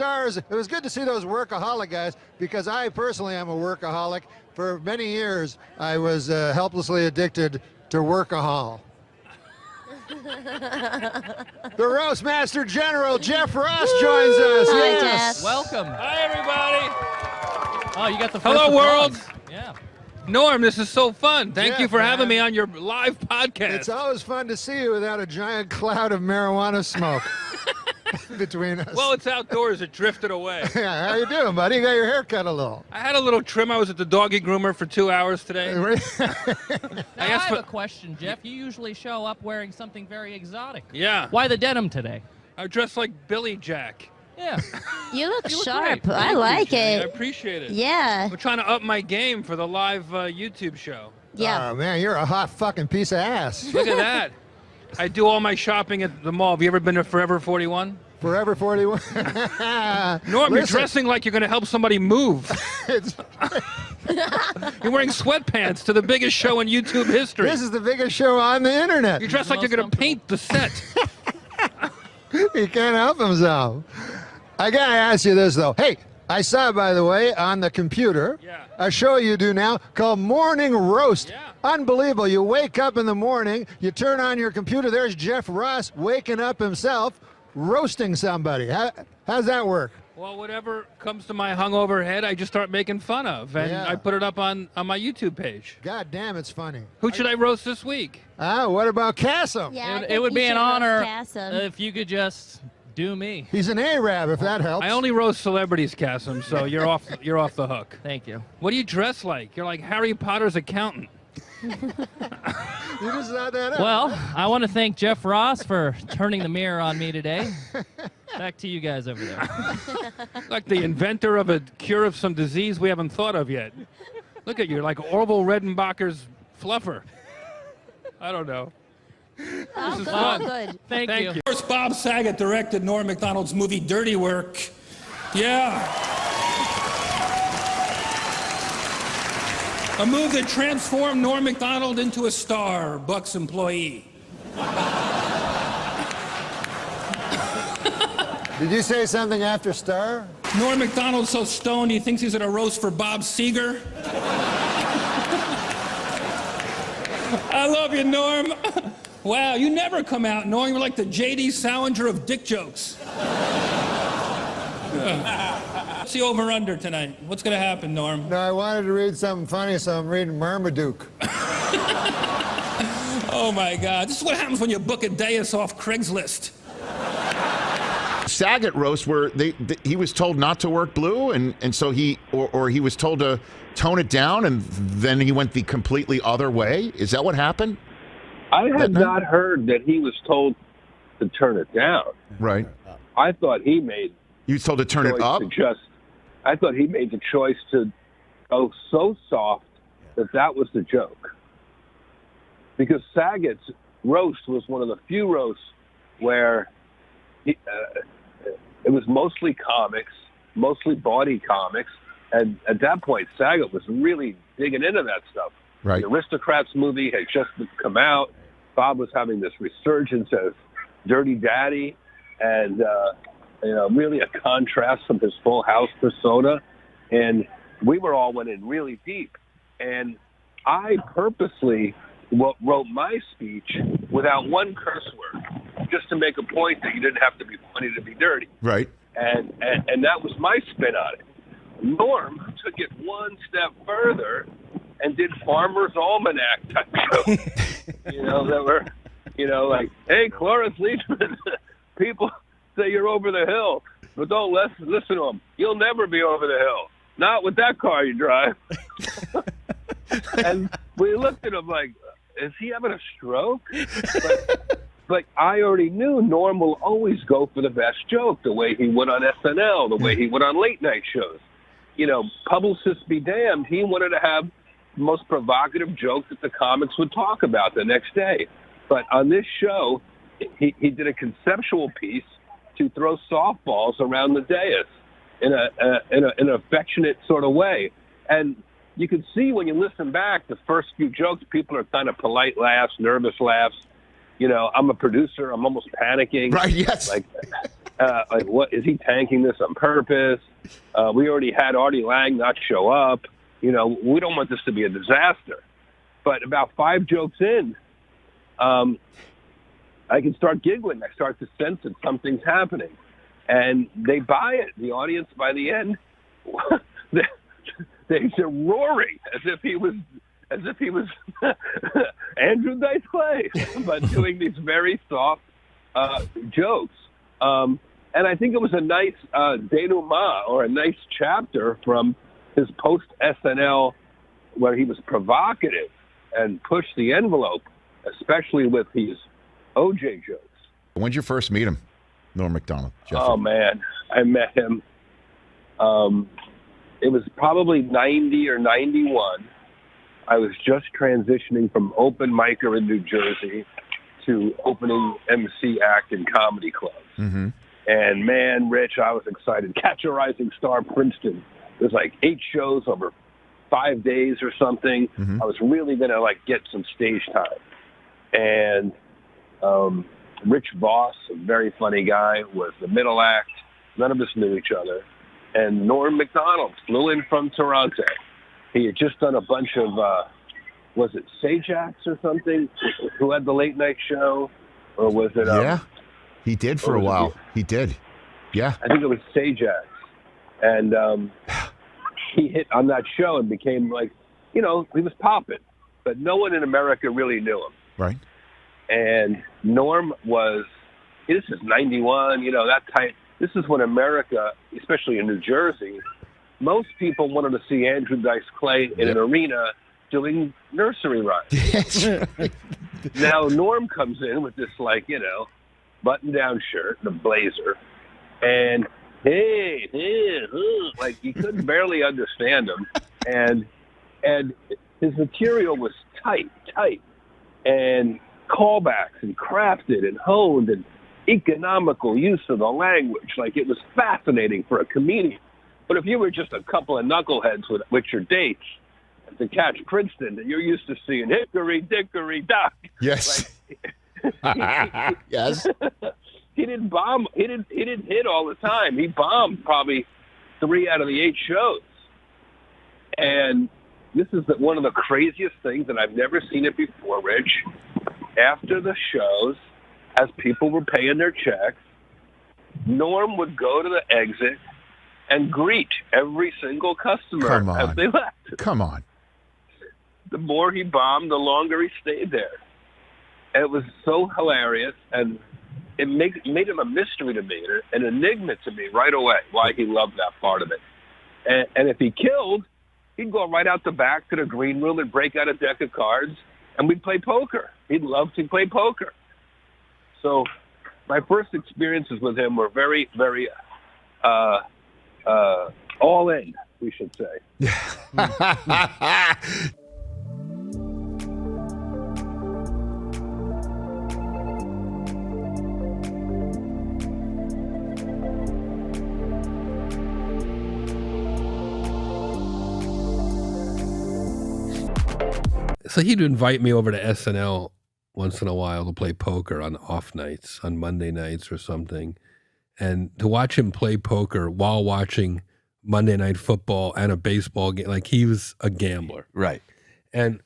stars. It was good to see those workaholic guys because I personally am a workaholic. For many years, I was helplessly addicted to workahol. The Roastmaster General, Jeff Ross, joins us. Hi, Yes. Jeff. Welcome. Hi, everybody. Oh, you got the first Hello, world. applause. Yeah. Norm, this is so fun. Thank Jeff, you for having man. me on your live podcast. It's always fun to see you without a giant cloud of marijuana smoke between us. Well, it's outdoors. It drifted away. Yeah, how you doing, buddy? You got your hair cut a little. I had a little trim. I was at the doggy groomer for 2 hours today. Now, I asked have for- a question, Jeff. You usually show up wearing something very exotic. Yeah. Why the denim today? I dressed like Billy Jack. Yeah. You look You look sharp. great. I like I it. appreciate it. Yeah. We're trying to up my game for the live YouTube show. Yeah. Oh, man, you're a hot fucking piece of ass. Look at that. I do all my shopping at the mall. Have you ever been to Forever 41? Forever 41. Norm, you're Listen, dressing like you're going to help somebody move. it's- You're wearing sweatpants to the biggest show in YouTube history. This is the biggest show on the internet. You dress like you're going to paint the set. He can't help himself. I gotta ask you this though. Hey, I saw, by the way, on the computer, Yeah. a show you do now called Morning Roast. Yeah. Unbelievable. You wake up in the morning, you turn on your computer, there's Jeff Ross waking up himself, roasting somebody. How's that work? Well, whatever comes to my hungover head, I just start making fun of, and Yeah. I put it up on my YouTube page. God damn, it's funny. Who should I roast this week? What about Cassim? Yeah, I It think would you be an should roast honor Cassim. if you could just do me. He's an Arab, if that helps. I only roast celebrities, Cassim, so you're off the hook. Thank you. What do you dress like? You're like Harry Potter's accountant. You just not that up. Well, I want to thank Jeff Ross for turning the mirror on me today. Back to you guys over there. Like the inventor of a cure of some disease we haven't thought of yet. Look at you, like Orville Redenbacher's fluffer. I don't know. Oh, is good. fun. Good. Thank you. you. Of course, Bob Saget directed Norm Macdonald's movie Dirty Work. Yeah. A move that transformed Norm Macdonald into a star, Buck's employee. Did you say something after Star? Norm Macdonald's so stoned he thinks he's at a roast for Bob Seger. I love you, Norm. Wow, you never come out, Norm. You're like the J.D. Salinger of dick jokes. What's the over-under tonight? What's going to happen, Norm? No, I wanted to read something funny, so I'm reading Marmaduke. Oh, my God. This is what happens when you book a dais off Craigslist. Saget roast where he was told not to work blue, and so he was told to tone it down, and then he went the completely other way. Is that what happened? I had not heard that he was told to turn it down. Right. I thought he made You was told to turn it up. I thought he made the choice to go so soft that was the joke. Because Saget's roast was one of the few roasts where it was mostly comics, mostly bawdy comics, and at that point, Saget was really digging into that stuff. Right. The Aristocrats movie had just come out. Bob was having this resurgence as Dirty Daddy, and really a contrast from his Full House persona. And we were all went in really deep. And I purposely wrote my speech without one curse word, just to make a point that you didn't have to be funny to be dirty. Right. And that was my spin on it. Norm took it one step further and did Farmer's Almanac type shows. That were, like, hey, Cloris Leachman, people say you're over the hill, but don't listen to them. You'll never be over the hill. Not with that car you drive. And we looked at him like, is he having a stroke? But I already knew Norm will always go for the best joke, the way he would on SNL, the way he would on late night shows. Publicists be damned, he wanted to have the most provocative joke that the comics would talk about the next day. But on this show, he did a conceptual piece to throw softballs around the dais in an affectionate sort of way. And you can see when you listen back, the first few jokes, people are kind of polite laughs, nervous laughs. I'm a producer. I'm almost panicking. Right, yes. Like, what is he tanking this on purpose? We already had Artie Lang not show up. We don't want this to be a disaster. But about 5 jokes in, I can start giggling. I start to sense that something's happening, and they buy it. The audience, by the end, they're roaring as if he was Andrew Dice Clay, but doing these very soft jokes. And I think it was a nice denouement or a nice chapter from his post SNL where he was provocative and pushed the envelope, especially with his OJ jokes. When'd you first meet him, Norm Macdonald? Jeffrey? Oh, man. I met him. It was probably 90 or 91. I was just transitioning from open micer in New Jersey to opening MC act in comedy clubs. Mm-hmm. And, man, Rich, I was excited. Catch a Rising Star Princeton. There's like 8 shows over 5 days or something. Mm-hmm. I was really going to, get some stage time. And Rich Voss, a very funny guy, was the middle act. None of us knew each other. And Norm Macdonald flew in from Toronto. He had just done a bunch of, was it Sajax or something, who had the late night show? Or was it... yeah, he did for a while. He did. Yeah. I think it was Sajax. And he hit on that show and became he was popping. But no one in America really knew him. Right. And Norm this is 91, that type. This is when America, especially in New Jersey, most people wanted to see Andrew Dice Clay in an arena doing nursery rhymes. Yes. Now Norm comes in with this button-down shirt and a blazer, and hey, you couldn't barely understand him, and his material was tight, and callbacks and crafted and honed and economical use of the language. It was fascinating for a comedian. But if you were just a couple of knuckleheads with your dates to catch Princeton, you're used to seeing hickory dickory dock. Yes. Yes. He didn't bomb. He didn't hit all the time. He bombed probably 3 out of the 8 shows. And this is one of the craziest things, and I've never seen it before, Rich. After the shows, as people were paying their checks, Norm would go to the exit and greet every single customer as they left. Come on. The more he bombed, the longer he stayed there. And it was so hilarious, and it made him a mystery to me, an enigma to me right away, why he loved that part of it. And if he killed, he'd go right out the back to the green room and break out a deck of cards, and we'd play poker. He'd love to play poker. So my first experiences with him were very, very all in, we should say. So he'd invite me over to SNL once in a while to play poker on off nights, on Monday nights or something. And to watch him play poker while watching Monday Night Football and a baseball game, he was a gambler. Right. And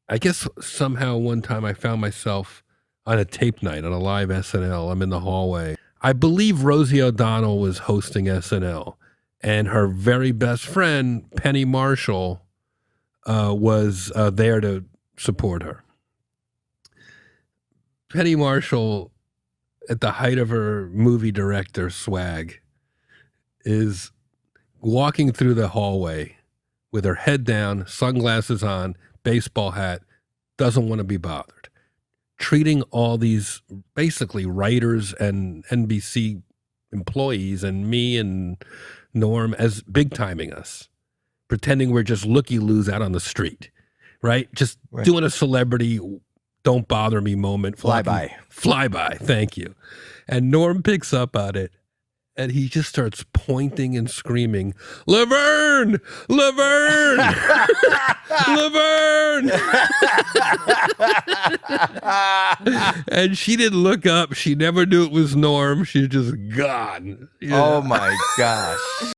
I guess somehow one time I found myself on a tape night on a live SNL. I'm in the hallway. I believe Rosie O'Donnell was hosting SNL, and her very best friend, Penny Marshall, was there to support her. Penny Marshall, at the height of her movie director swag, is walking through the hallway with her head down, sunglasses on, baseball hat, doesn't want to be bothered, treating all these basically writers and NBC employees and me and Norm as big timing us, pretending we're just looky-loos out on the street, right? Just doing a celebrity don't bother me moment. Flyby. Thank you. And Norm picks up on it And he just starts pointing and screaming, Laverne! Laverne! Laverne! And she didn't look up. She never knew it was Norm. She was just gone. Oh my gosh.